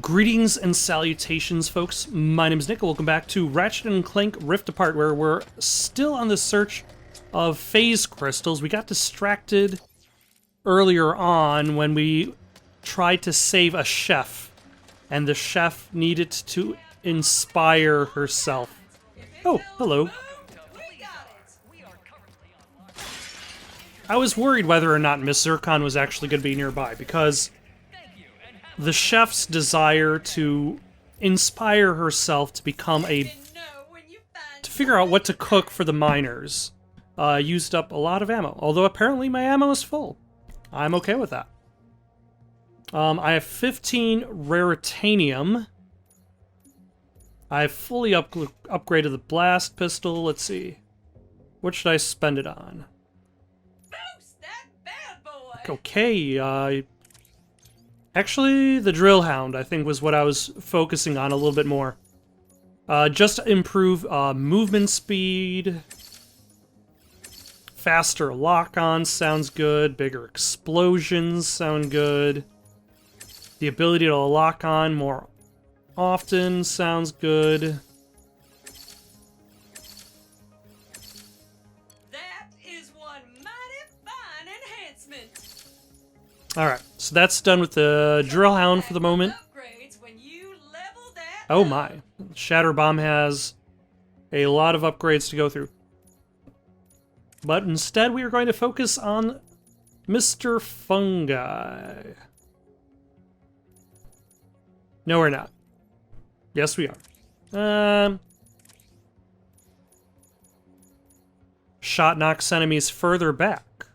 Greetings and salutations, folks. My name is Nick, and welcome back to Ratchet and Clank Rift Apart, where we're still on the search of phase crystals. We got distracted earlier on when we tried to save a chef, and the chef needed to inspire herself. Oh, hello. I was worried whether or not Miss Zircon was actually going to be nearby, because the chef's desire to inspire herself to become to figure out what to cook for the miners used up a lot of ammo. Although apparently my ammo is full. I'm okay with that. I have 15 raritanium. I've fully upgraded the blast pistol. Let's see. What should I spend it on? Boost that bad boy. Okay, actually, the drill hound, I think, was what I was focusing on a little bit more. Just to improve movement speed. Faster lock-on sounds good. Bigger explosions sound good. The ability to lock on more often sounds good. That is one mighty fine enhancement. Alright, so that's done with the drill hound for the moment. Upgrades when you level that Oh up. my. Shatter Bomb has a lot of upgrades to go through. But instead we are going to focus on Mr. Fungi. No, we're not. Yes, we are. Shot knocks enemies further back.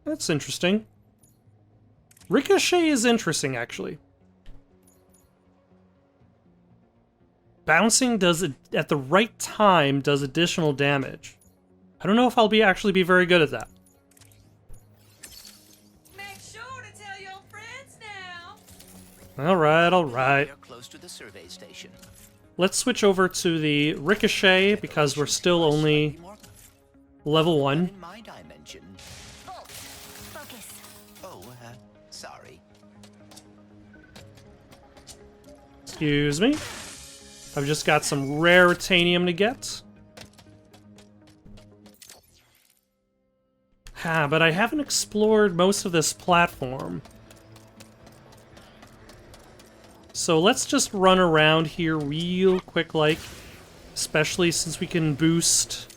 That's interesting. Ricochet is interesting, actually. Bouncing does it at the right time does additional damage. I don't know if I'll actually be very good at that. Make sure to tell your friends now. Alright. You're close to the survey station. Let's switch over to the Ricochet because we're still only level 1. In my dimension. Focus. Oh, sorry. Excuse me. I've just got some raritanium to get. But I haven't explored most of this platform. So let's just run around here real quick, like, especially since we can boost.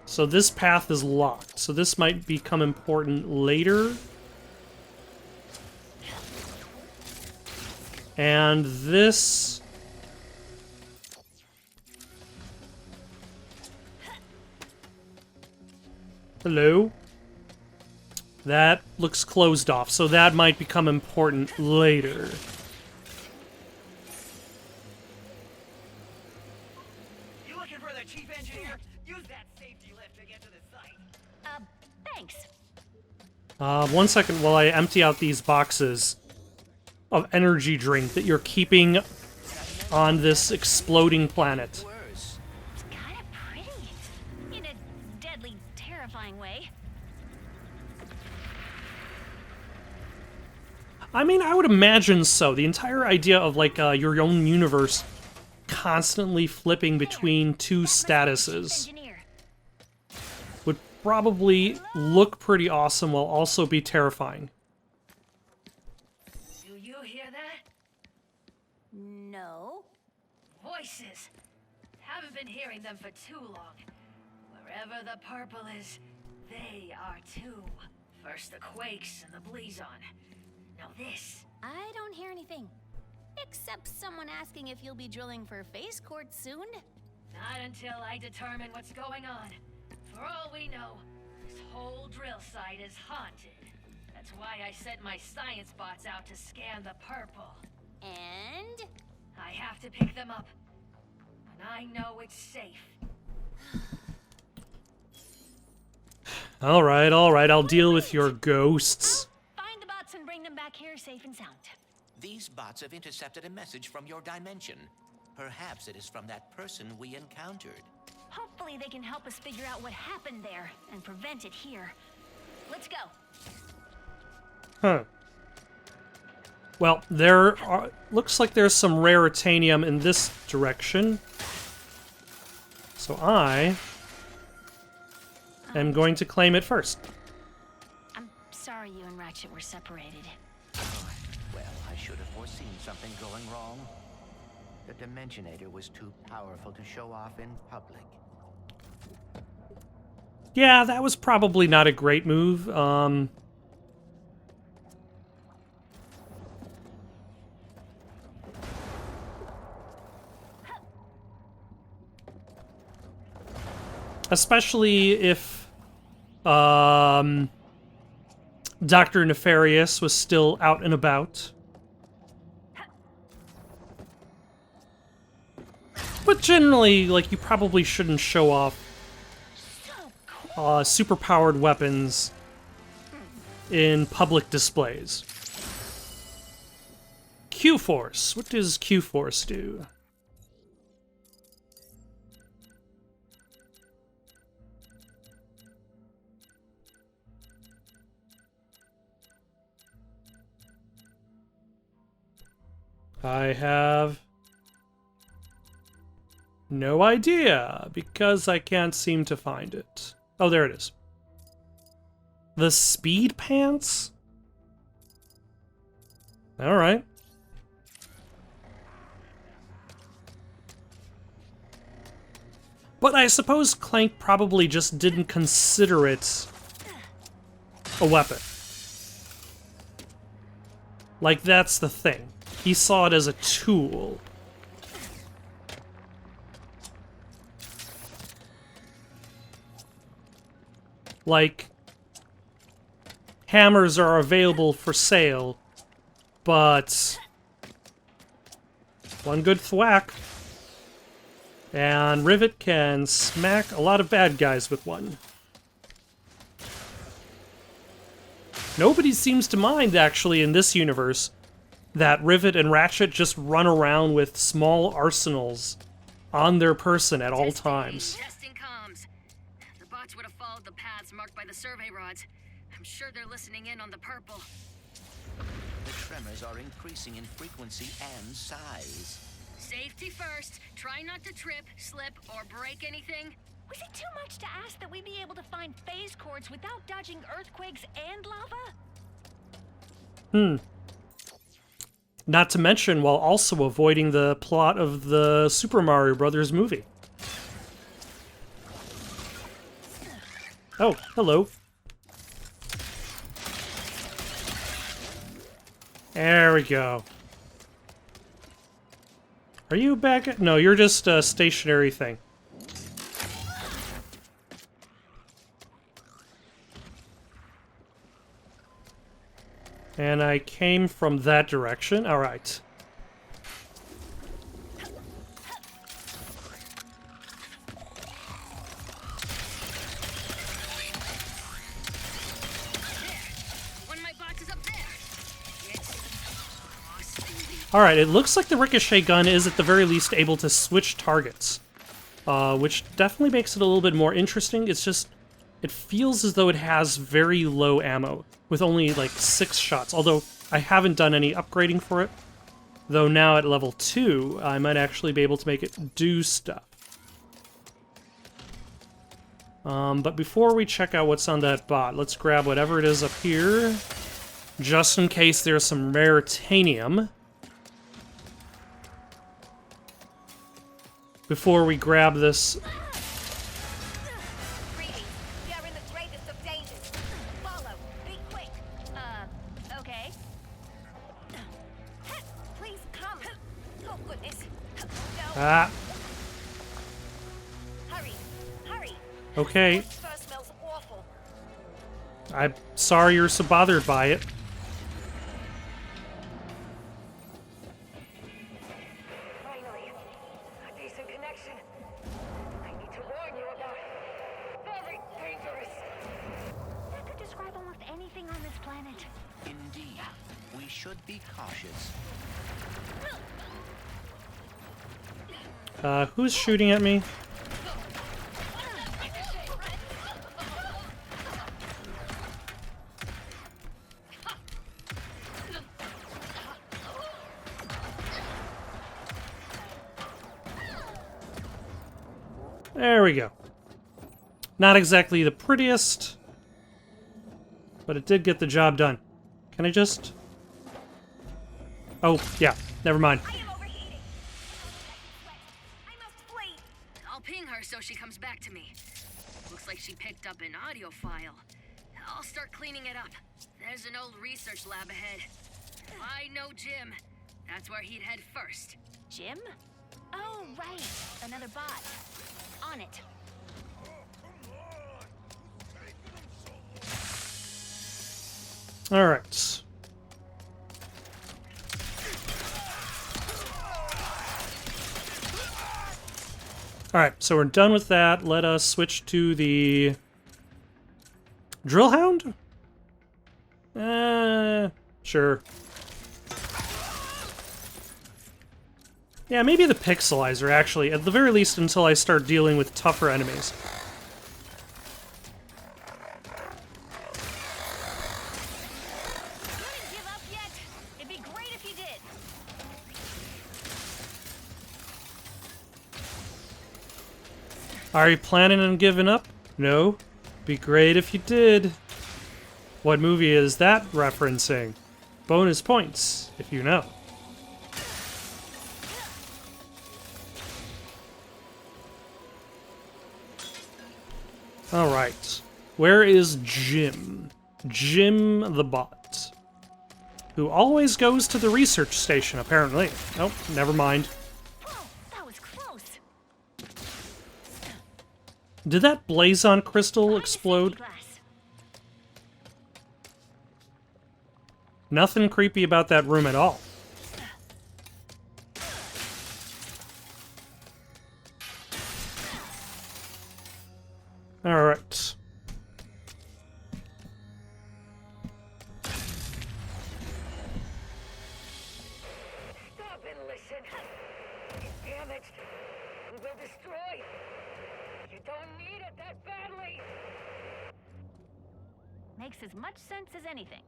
So this path is locked, so this might become important later. And this... Hello? That looks closed off, so that might become important later. You looking for the chief engineer? Use that safety lift to get to the site. Thanks. 1 second while I empty out these boxes of energy drink that you're keeping on this exploding planet. Worse. It's kind of pretty. In a deadly, terrifying way. I mean, I would imagine so. The entire idea of, like, your own universe constantly flipping between two statuses Engineer. would probably look pretty awesome while also be terrifying. Do you hear that? No. Voices. Haven't been hearing them for too long. Wherever the purple is, they are too. First the quakes and the blazon. Now this. I don't hear anything. Except someone asking if you'll be drilling for phase court soon. Not until I determine what's going on. For all we know, this whole drill site is haunted. That's why I sent my science bots out to scan the purple. And I have to pick them up. When I know it's safe. Alright, I'll deal with your ghosts. find the bots and bring them back here safe and sound. These bots have intercepted a message from your dimension. Perhaps it is from that person we encountered. Hopefully they can help us figure out what happened there and prevent it here. Let's go. Huh. Well, looks like there's some raritanium in this direction. So I am going to claim it first. I'm sorry you and Ratchet were separated. Well, I should have foreseen something going wrong. The Dimensionator was too powerful to show off in public. Yeah, that was probably not a great move. Especially if Dr. Nefarious was still out and about. But generally, like, you probably shouldn't show off superpowered weapons in public displays. Q-Force. What does Q-Force do? I have no idea, because I can't seem to find it. Oh, there it is. The speed pants? Alright. But I suppose Clank probably just didn't consider it a weapon. Like, that's the thing. He saw it as a tool. Like, hammers are available for sale, but one good thwack, and Rivet can smack a lot of bad guys with one. Nobody seems to mind, actually, in this universe, that Rivet and Ratchet just run around with small arsenals on their person at all times. Testing comms. The bots would have followed the paths marked by the survey rods. I'm sure they're listening in on the purple. The tremors are increasing in frequency and size. Safety first. Try not to trip, slip, or break anything. Was it too much to ask that we be able to find phase courts without dodging earthquakes and lava? Not to mention, while also avoiding the plot of the Super Mario Brothers movie. Oh, hello. There we go. Are you back? No, you're just a stationary thing. And I came from that direction. All right. One of my bots is up there. It's All right, it looks like the ricochet gun is at the very least able to switch targets, which definitely makes it a little bit more interesting. It's just, it feels as though it has very low ammo, with only like 6 shots, although I haven't done any upgrading for it. Though now at level 2, I might actually be able to make it do stuff. But before we check out what's on that bot, let's grab whatever it is up here, just in case there's some raritanium. Before we grab this. Greetings. We are in the greatest of dangers. Follow. Be quick. Okay. Please come. Oh, goodness. No. Ah, Hurry. Hurry. okay. This first smells awful. I'm sorry you're so bothered by it. Finally, a decent connection. I need to warn you about it. Very dangerous. That could describe almost anything on this planet. Indeed, we should be cautious. Who's shooting at me? There we go. Not exactly the prettiest, but it did get the job done. Can I just... Oh, yeah. Never mind. I am overheating. I must flee. I'll ping her so she comes back to me. Looks like she picked up an audio file. I'll start cleaning it up. There's an old research lab ahead. I know Jim. That's where he'd head first. Jim? Oh, right. Another bot. On it. Alright. Alright, so we're done with that. Let us switch to the... Drill Hound? Sure. Yeah, maybe the Pixelizer, actually. At the very least, until I start dealing with tougher enemies. You didn't give up yet? It'd be great if you did. Are you planning on giving up? No. Be great if you did. What movie is that referencing? Bonus points, if you know. Alright. Where is Jim? Jim the bot. Who always goes to the research station, apparently. Nope, never mind. Oh, that was close. Did that Blazon crystal explode? Glass. Nothing creepy about that room at all. Alright. Stop and listen. Damn it. We will destroy. You don't need it that badly. Makes as much sense as anything.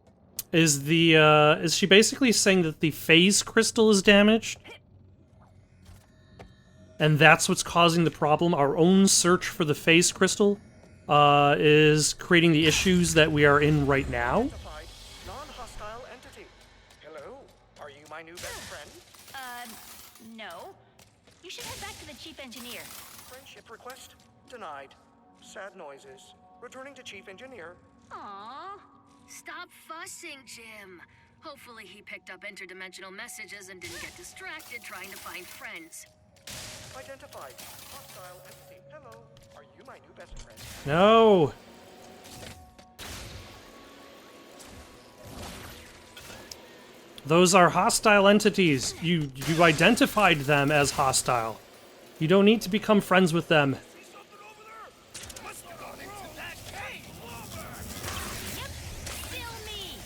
Is she basically saying that the phase crystal is damaged? And that's what's causing the problem? Our own search for the phase crystal is creating the issues that we are in right now? Non-hostile entity. Hello, are you my new best friend? No. You should head back to the chief engineer. Friendship request denied. Sad noises. Returning to chief engineer. Aww. Stop fussing, Jim. Hopefully he picked up interdimensional messages and didn't get distracted trying to find friends. Identified. Hostile entity. Hello, are you my new best friend? No. Those are hostile entities. You identified them as hostile. You don't need to become friends with them. Yep. Still me.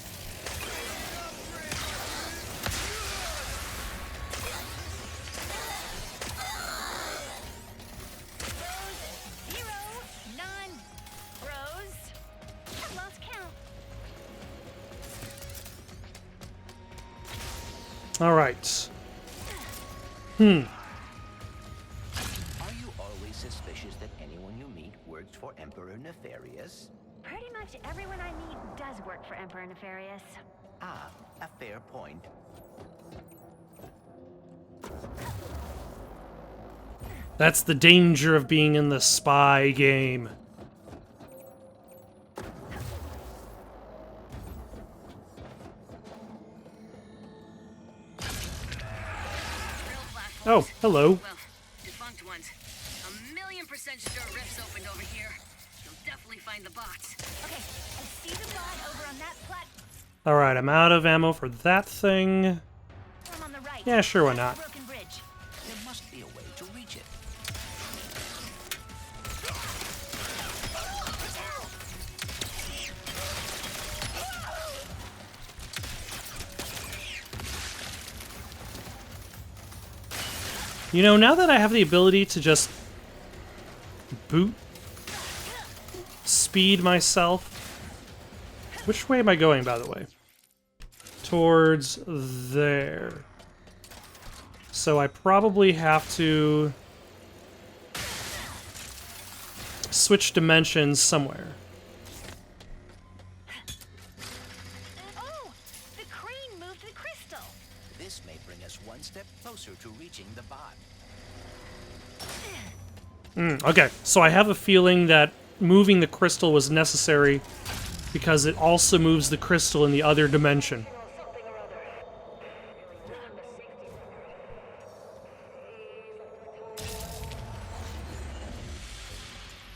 Bros, 0, none. Bros. I've lost count. All right. Are you always suspicious that anyone you meet works for Emperor Nefarious? Pretty much everyone I meet does work for Emperor Nefarious. Ah, a fair point. That's the danger of being in the spy game. Oh, hello. Well, defunct ones. 1,000,000% sure rifts opened over here. You'll definitely find the box. Okay, I see the bot over on that platform Alright, I'm out of ammo for that thing. on the right. Yeah, sure, why Past not? the broken bridge. There must be a way to reach it. You know, now that I have the ability to just boot speed myself. Which way am I going, by the way? Towards there. So I probably have to switch dimensions somewhere. Oh, the crane moved the crystal. This may bring us one step closer to reaching the bot. Okay, so I have a feeling that moving the crystal was necessary because it also moves the crystal in the other dimension. Something or other. Really not the safety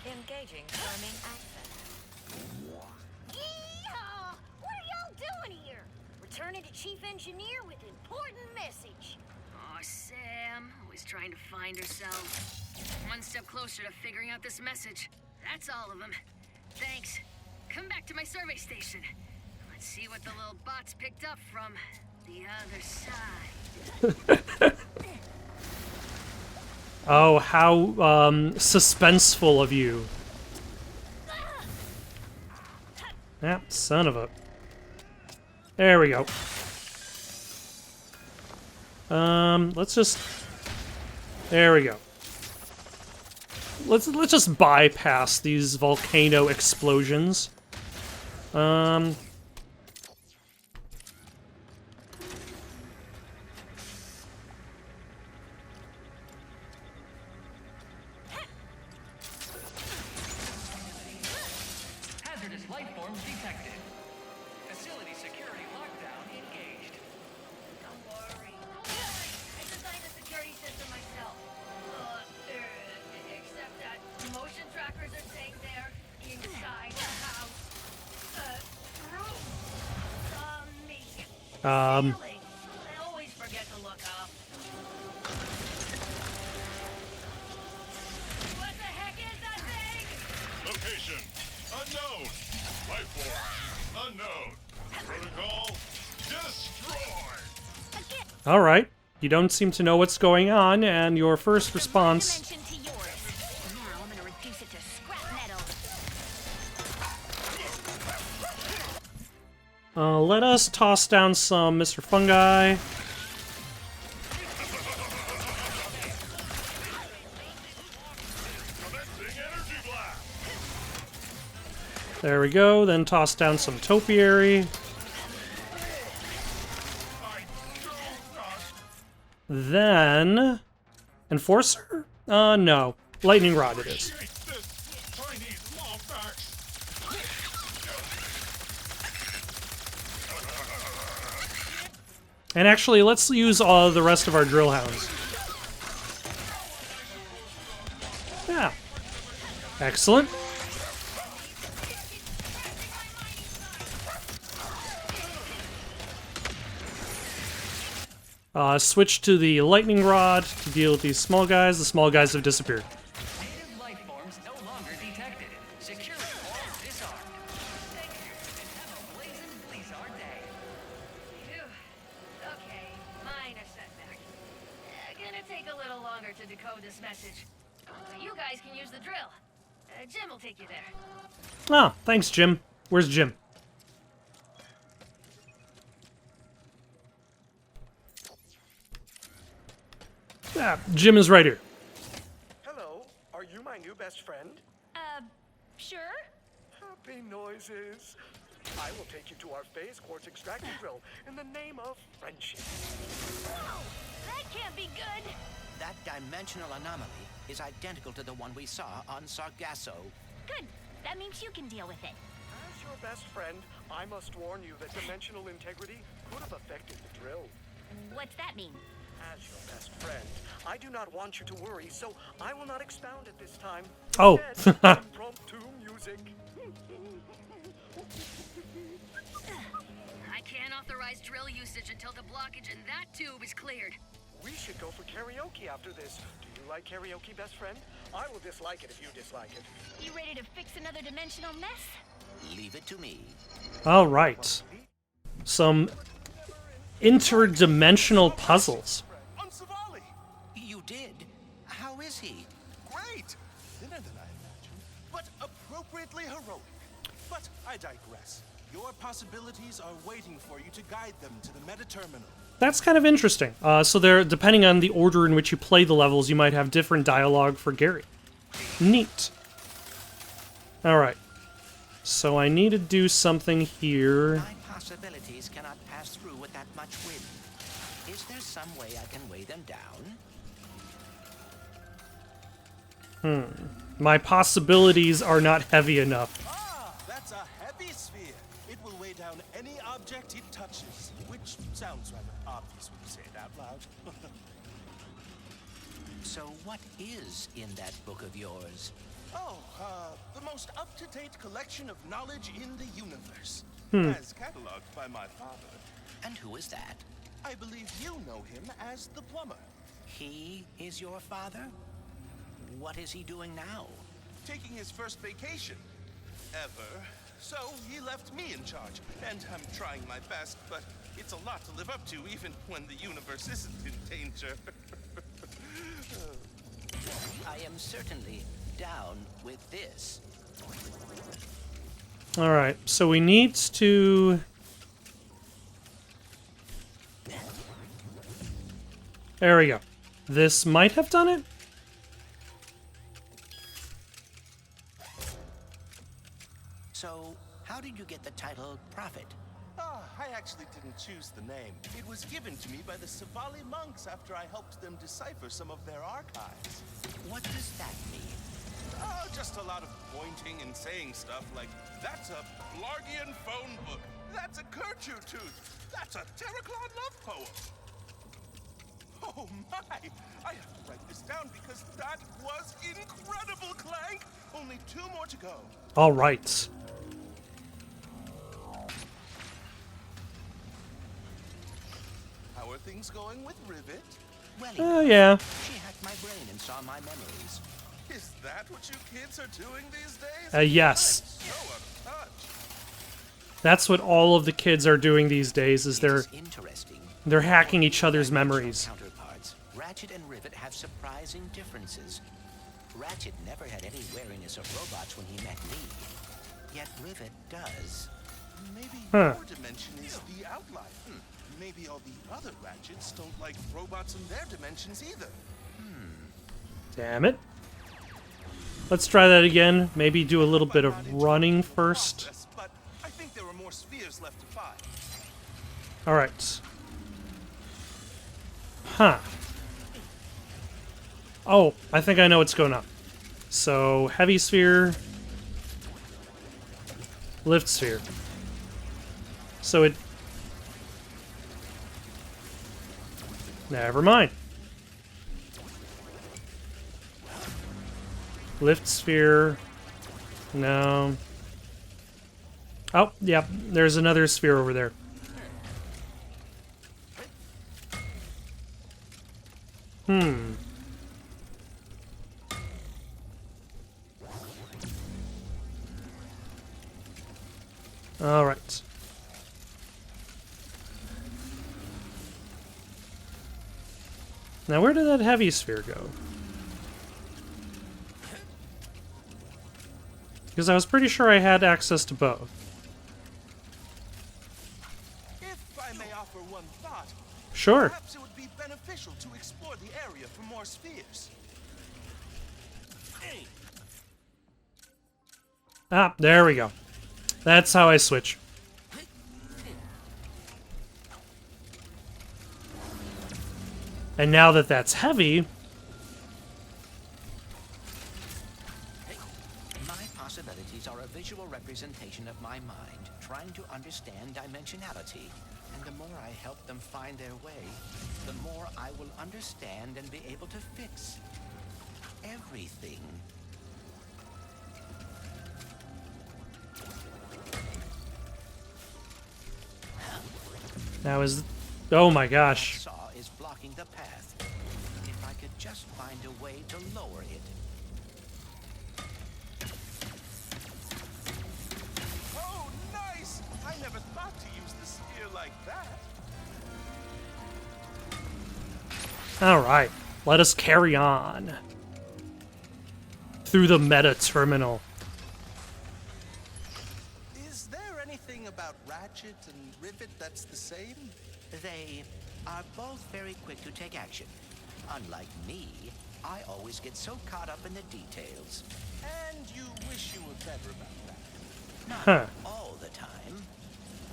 Engaging farming access. Yeehaw! What are y'all doing here? Returning to Chief Engineer with important message. Oh, Sam, always trying to find herself. One step closer to figuring out this message. That's all of them. Thanks. Come back to my survey station. Let's see what the little bots picked up from the other side. Oh, how suspenseful of you. Yeah, son of a... There we go. Let's just... There we go. Let's just bypass these volcano explosions. Hazardous life forms detected. Facility security lockdown engaged. Don't worry. I designed the security system myself. Except that motion trackers are staying there inside the house. Room. Me. Ceiling. I always forget to look up. What the heck is that thing? Location unknown. Life form unknown. Protocol destroyed. All right. You don't seem to know what's going on, and your first response... Dimension to yours. Now I'm gonna reduce it to scrap metal. let us toss down some Mr. Fungi. Commencing energy blast. There we go. Then toss down some topiary. Then... Enforcer? No. Lightning Rod it is. Hate this Chinese lawbacks. And actually, let's use all the rest of our drill hounds. Yeah. Excellent. Switch to the lightning rod to deal with these small guys. The small guys have disappeared. Native life forms no longer detected. Security all disarmed. Thank you, and have a blazing Blizzard day. Phew. Okay, minor setback. Gonna take a little longer to decode this message. You guys can use the drill. Jim will take you there. Ah, thanks, Jim. Where's Jim? Ah, Jim is right here. Hello, are you my new best friend? Sure? Happy noises. I will take you to our phase quartz extractor drill in the name of friendship. Whoa! That can't be good! That dimensional anomaly is identical to the one we saw on Sargasso. Good. That means you can deal with it. As your best friend, I must warn you that dimensional integrity could have affected the drill. What's that mean? As your best friend, I do not want you to worry, so I will not expound at this time. Oh. Instead, impromptu music. I can't authorize drill usage until the blockage in that tube is cleared. We should go for karaoke after this. Do you like karaoke, best friend? I will dislike it if you dislike it. You ready to fix another dimensional mess? Leave it to me. All right. Some interdimensional puzzles. Unsavali! You did? How is he? Great! Thinner than I imagined, but appropriately heroic. But I digress. Your possibilities are waiting for you to guide them to the meta-terminal. That's kind of interesting. So there, depending on the order in which you play the levels, you might have different dialogue for Gary. Neat. Alright. So I need to do something here. My possibilities cannot pass through with that much wind. Is there some way I can weigh them down? My possibilities are not heavy enough. Ah, that's a heavy sphere. It will weigh down any object it touches, which sounds rather obvious when you say it out loud. So what is in that book of yours? Oh, the most up-to-date collection of knowledge in the universe. As cataloged by my father. And who is that? I believe you know him as the plumber. He is your father? What is he doing now? Taking his first vacation. Ever. So he left me in charge. And I'm trying my best, but it's a lot to live up to even when the universe isn't in danger. I am certainly down with this. Alright, so we need to... There we go. This might have done it? So, how did you get the title Prophet? Ah, I actually didn't choose the name. It was given to me by the Savali monks after I helped them decipher some of their archives. What does that mean? Oh, just a lot of pointing and saying stuff like, that's a Blargian phone book, that's a Kerchu tooth, that's a Terraclon love poem. Oh my! I have to write this down because that was incredible, Clank! Only 2 more to go. Alright. How are things going with Rivet? Well, Oh, yeah. she hacked my brain and saw my memories. Is that what you kids are doing these days? Yes. I'm so out of touch. That's what all of the kids are doing these days, is It's interesting. they're hacking each other's memories. Counterparts, Ratchet and Rivet have surprising differences. Ratchet never had any wariness of robots when he met me. Yet Rivet does. Maybe Huh. your dimension is the outlier. Maybe all the other Ratchets don't like robots in their dimensions either. Damn it. Let's try that again. Maybe do a little bit of running first. Process, but I think there are more spheres left to find. Alright. Huh. Oh, I think I know what's going on. So, heavy sphere, lift sphere. So it... Never mind. Lift sphere. No. Oh, yep. There's another sphere over there. All right. Now, where did that heavy sphere go? Because I was pretty sure I had access to both. If I may offer one thought, Sure. perhaps it would be beneficial to explore the area for more spheres. Ah, there we go. That's how I switch. And now that that's heavy, My possibilities are a visual representation of my mind, trying to understand dimensionality. And the more I help them find their way, the more I will understand and be able to fix everything. now is... Oh my gosh. Saw is blocking the path. If I could just find a way to lower it. Oh, nice! I never thought to use the sphere like that. Alright, let us carry on. Through the meta terminal. Is there anything about Ratchet and Rivet that's the same? They are both very quick to take action. Unlike me, I always get so caught up in the details. And you wish you were better Huh. all the time,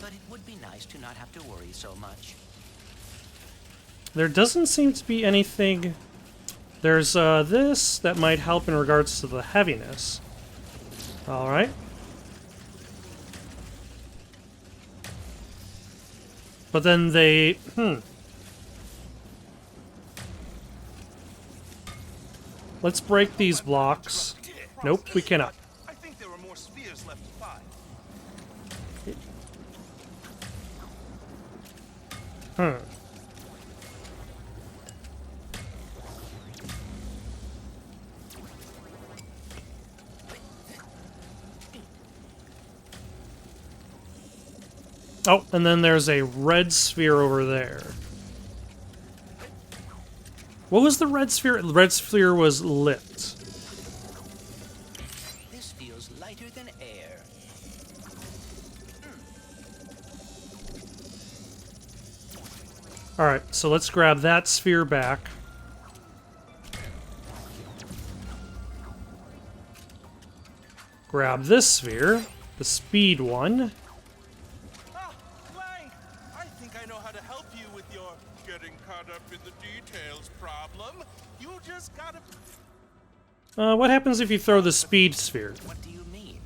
but it would be nice to not have to worry so much. There doesn't seem to be anything... There's this that might help in regards to the heaviness. Alright. But then they... Let's break these blocks. Nope, we cannot. I think there were more spheres left to find. Oh, and then there's a red sphere over there. What was the red sphere? The red sphere was lit. This feels lighter than air. Alright, so let's grab that sphere back. Grab this sphere, the speed one. Ah, Clank! I think I know how to help you with your getting caught up in the details problem. You just gotta... What happens if you throw the speed sphere? What do you mean?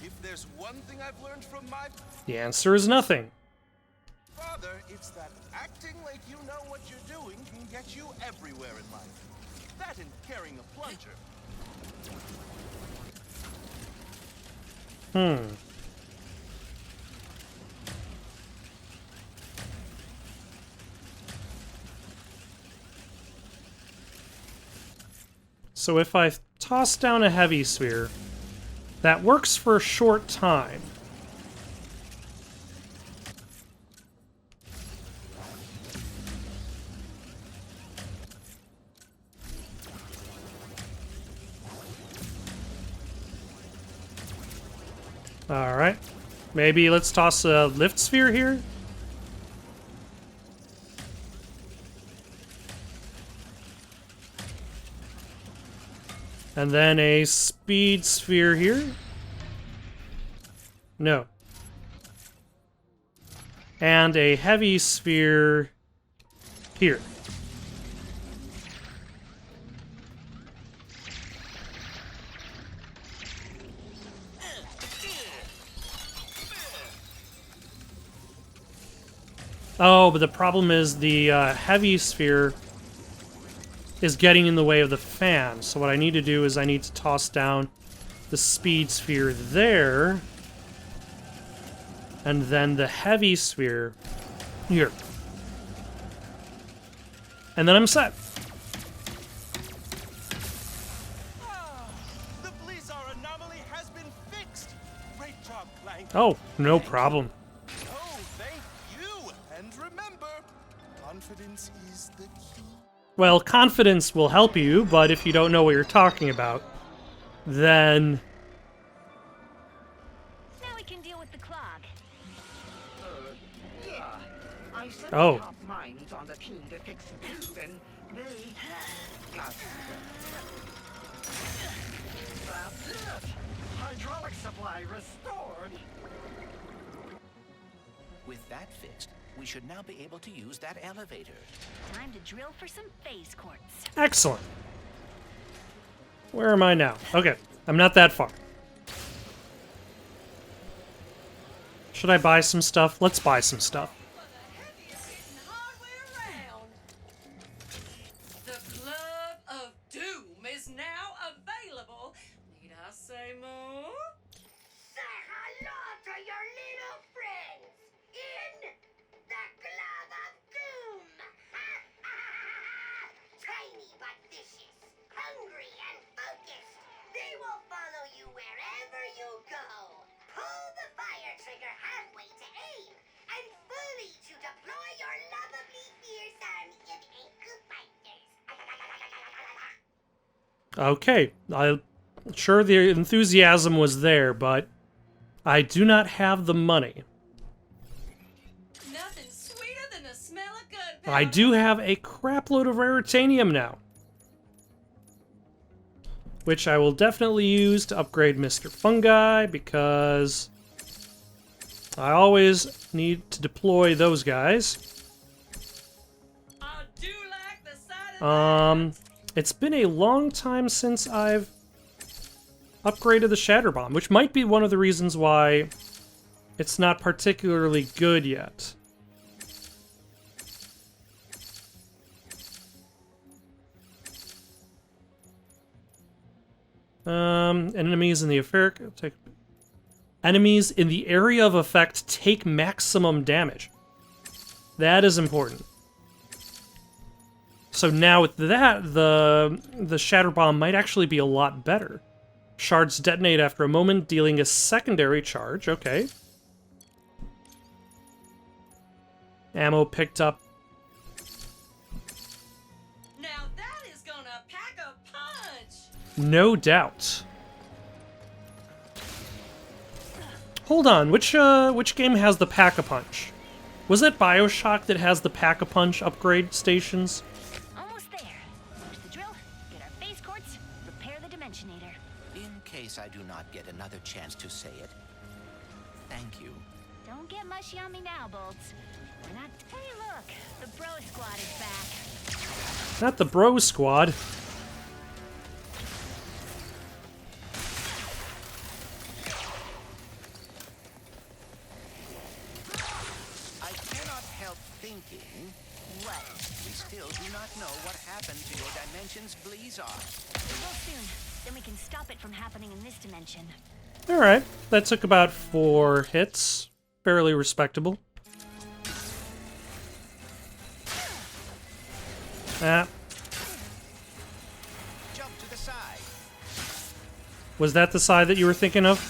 If there's one thing I've learned from my The answer is nothing. father, it's that acting like you know what you're doing can get you everywhere in life. That and carrying a plunger. So if I toss down a heavy sphere, that works for a short time. Alright. Maybe let's toss a lift sphere here? And then a speed sphere here? No. And a heavy sphere here. Oh, but the problem is the heavy sphere is getting in the way of the fan. So what I need to do is I need to toss down the speed sphere there. And then the heavy sphere here. And then I'm set. The Blizzard anomaly has been fixed. Great job, Clank. Oh, no problem. Oh, thank you. And remember, confidence is the key. Well, confidence will help you, but if you don't know what you're talking about, then... Now we can deal with the clog. Yeah. I sent Oh. top minds on the team to fix the tube, and they got that's it. Hydraulic supply restored. With that fixed, we should now be able to use that elevator. Time to drill for some phase quartz. Excellent. Where am I now? Okay, I'm not that far. Should I buy some stuff? Let's buy some stuff. The Club of Doom is now available. Need I say more? Say hello to your little friends in the Club of Doom. Tiny but vicious, hungry and focused. They will follow you wherever you go. Pull the fire trigger halfway to aim, and fully to deploy your lovably fearsome and fighters. Okay, I'm sure the enthusiasm was there, but I do not have the money. Nothing sweeter than the smell of gunpowder. I do have a crapload of raritanium now, which I will definitely use to upgrade Mr. Fungi, because I always need to deploy those guys. I do like the sight of It's been a long time since I've upgraded the Shatter Bomb, which might be one of the reasons why it's not particularly good yet. Enemies in the enemies in the area of effect take maximum damage. That is important. So now with that, the Shatter Bomb might actually be a lot better. Shards detonate after a moment, dealing a secondary charge. Okay. Ammo picked up. Now that is gonna pack a punch. No doubt. Hold on, which game has the Pack-a-Punch? Was it BioShock that has the Pack-a-Punch upgrade stations? Almost there. Push the drill, get our phase quartz, repair the Dimensionator. In case I do not get another chance to say it, thank you. Don't get mushy on me now, Bolts. We're not. Hey, look, the Bro Squad is back. Not the Bro Squad. I cannot help thinking. What? We still do not know what happened to your dimension's Blizzard. We will soon. Then we can stop it from happening in this dimension. Alright, that took about 4 hits. Fairly respectable. Ah. Jump to the side. Was that the side that you were thinking of?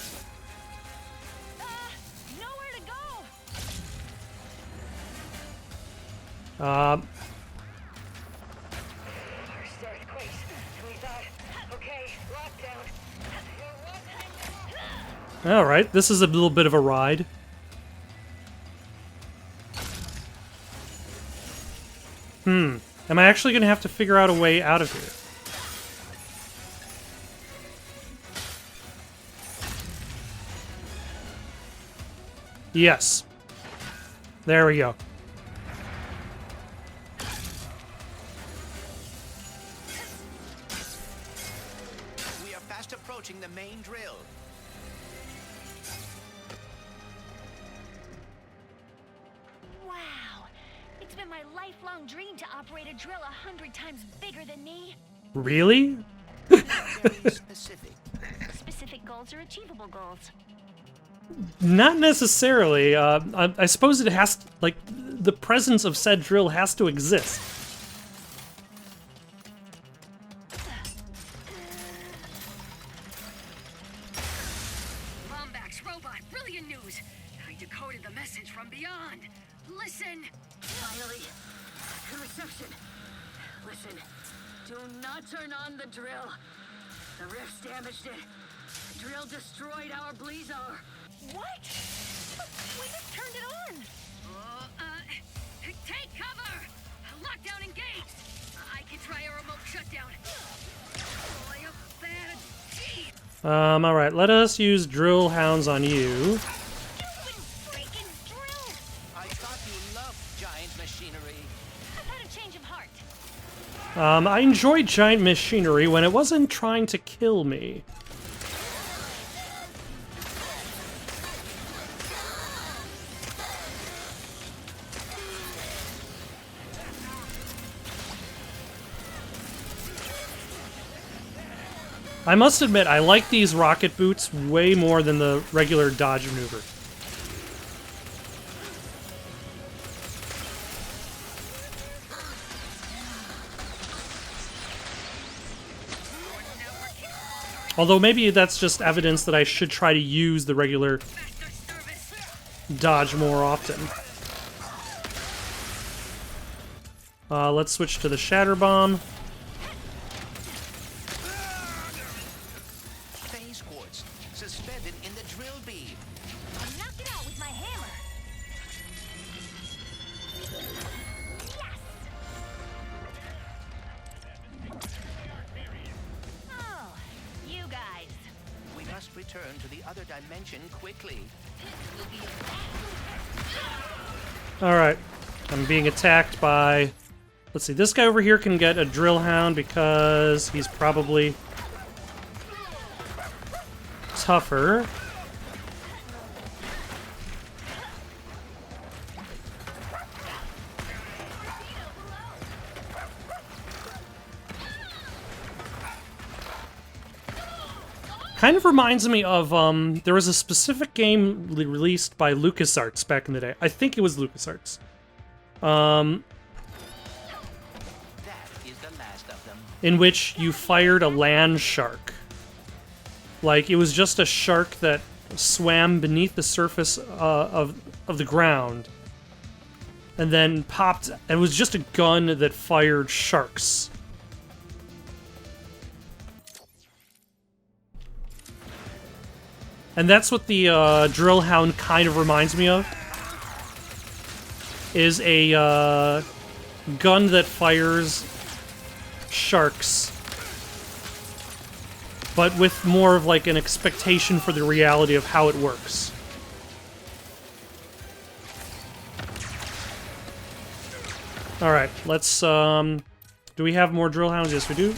Nowhere to go! Alright, this is a little bit of a ride. Am I actually gonna have to figure out a way out of here? Yes. There we go. We are fast approaching the main drill. Wow. It's been my lifelong dream to operate a drill 100 times bigger than me. Really? Very specific. Specific goals are achievable goals. Not necessarily. I suppose it has to, like, the presence of said drill has to exist. Lombax robot, brilliant news. I decoded the message from beyond. Listen. Finally, the reception. Listen, do not turn on the drill. The rifts damaged it. The drill destroyed our Blizzard. What? We just turned it on! Take cover! Lockdown engaged! I can try a remote shutdown. Boy, a bad teeth! Alright, let us use drill hounds on you. Freaking drill! I thought you loved giant machinery. I've had a change of heart. I enjoyed giant machinery when it wasn't trying to kill me. I must admit, I like these rocket boots way more than the regular dodge maneuver. Although maybe that's just evidence that I should try to use the regular dodge more often. Let's switch to the Shatter Bomb. Phase quartz suspended in the drill beam. I knocked it out with my hammer. Yes! Oh, you guys. We must return to the other dimension quickly. Alright. I'm being attacked by... Let's see, this guy over here can get a drill hound because he's probably tougher. Kind of reminds me of, there was a specific game released by LucasArts back in the day. I think it was LucasArts. In which you fired a land shark. Like, it was just a shark that swam beneath the surface of the ground. And then popped... It was just a gun that fired sharks. And that's what the drill hound kind of reminds me of. Is a gun that fires sharks, but with more of like an expectation for the reality of how it works. Alright, let's, do we have more drill hounds? Yes, we do.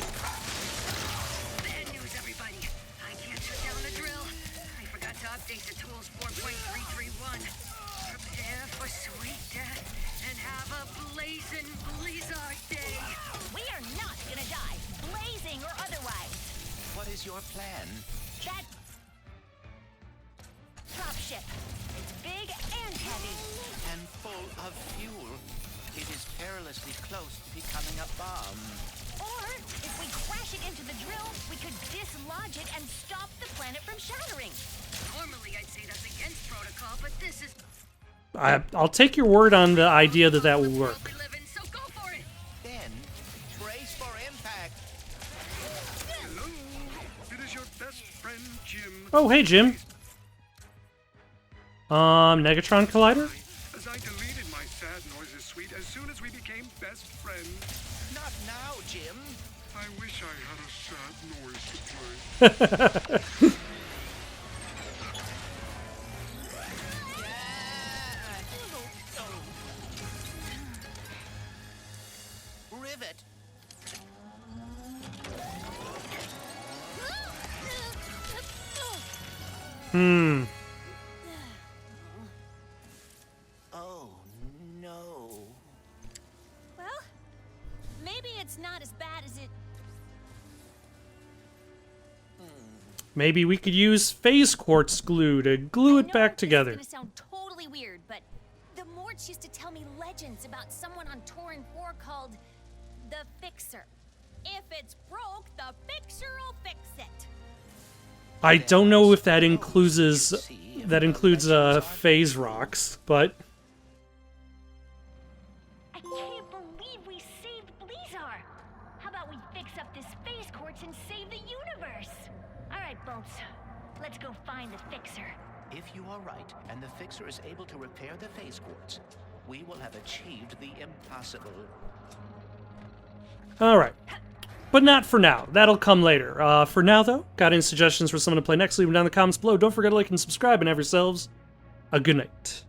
Bad news, everybody. I can't shut down the drill. I forgot to update the tools 4.331. Prepare for sweet death and have a blazing blizzard day. We are not gonna die, blazing or otherwise. What is your plan? That dropship. It's big and heavy. And full of fuel. It is perilously close to becoming a bomb. Or, if we crash it into the drill, we could dislodge it and stop the planet from shattering. Normally, I'd say that's against protocol, but this is I'll take your word on the idea that that will work. we live in, so go for it. Then, brace for impact. Hello, it is your best friend, Jim. Oh, hey, Jim. Negatron Collider? As I deleted my sad noises suite as soon as we became best friends. Not now, Jim. I wish I had a sad noise to play. Rivet. Oh, no. Well, maybe it's not as bad as it... Maybe we could use phase quartz glue to glue it back together. This is gonna sound totally weird, but the Morts used to tell me legends about someone on Tauren 4 called the Fixer. If it's broke, the Fixer'll fix it. I don't know if that includes phase rocks, but I can't believe we saved Blizzard. How about we fix up this phase quartz and save the universe? All right, Bones. Let's go find the Fixer. If you are right, and the Fixer is able to repair the phase quartz, we will have achieved the impossible. all right. But not for now. That'll come later. For now, though, got any suggestions for someone to play next? Leave them down in the comments below. Don't forget to like and subscribe, and have yourselves a good night.